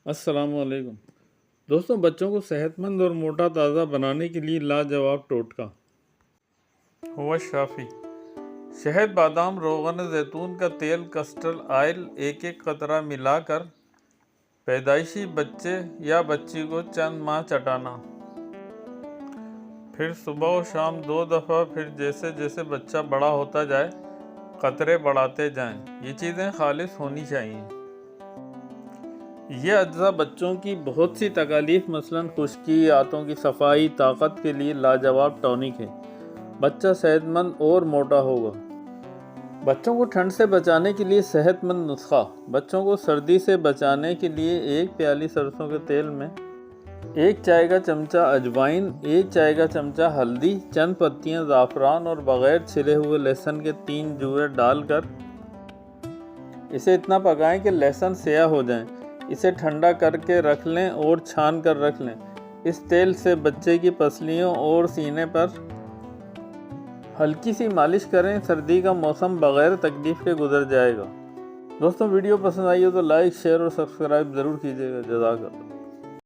السلام علیکم دوستوں، بچوں کو صحت مند اور موٹا تازہ بنانے کے لیے لاجواب ٹوٹکا ہوا شافی۔ شہد، بادام، روغن زیتون کا تیل، کسٹر آئل ایک ایک قطرہ ملا کر پیدائشی بچے یا بچی کو چند ماہ چٹانا، پھر صبح و شام 2 دفعہ، پھر جیسے جیسے بچہ بڑا ہوتا جائے قطرے بڑھاتے جائیں۔ یہ چیزیں خالص ہونی چاہیے۔ یہ اجزاء بچوں کی بہت سی تکالیف مثلاً خشکی، آنتوں کی صفائی، طاقت کے لیے لاجواب ٹونک ہے۔ بچہ صحت مند اور موٹا ہوگا۔ بچوں کو ٹھنڈ سے بچانے کے لیے صحت مند نسخہ۔ بچوں کو سردی سے بچانے کے لیے 1 پیالی سرسوں کے تیل میں 1 چائے کا چمچہ اجوائن، 1 چائے کا چمچہ ہلدی، چند پتیاں زعفران اور بغیر چھلے ہوئے لہسن کے 3 جوئے ڈال کر اسے اتنا پکائیں کہ لہسن سیاہ ہو جائیں۔ اسے ٹھنڈا کر کے رکھ لیں اور چھان کر رکھ لیں۔ اس تیل سے بچے کی پسلیوں اور سینے پر ہلکی سی مالش کریں۔ سردی کا موسم بغیر تکلیف کے گزر جائے گا۔ دوستوں، ویڈیو پسند آئی ہو تو لائک، شیئر اور سبسکرائب ضرور کیجیے گا۔ جزاک اللہ۔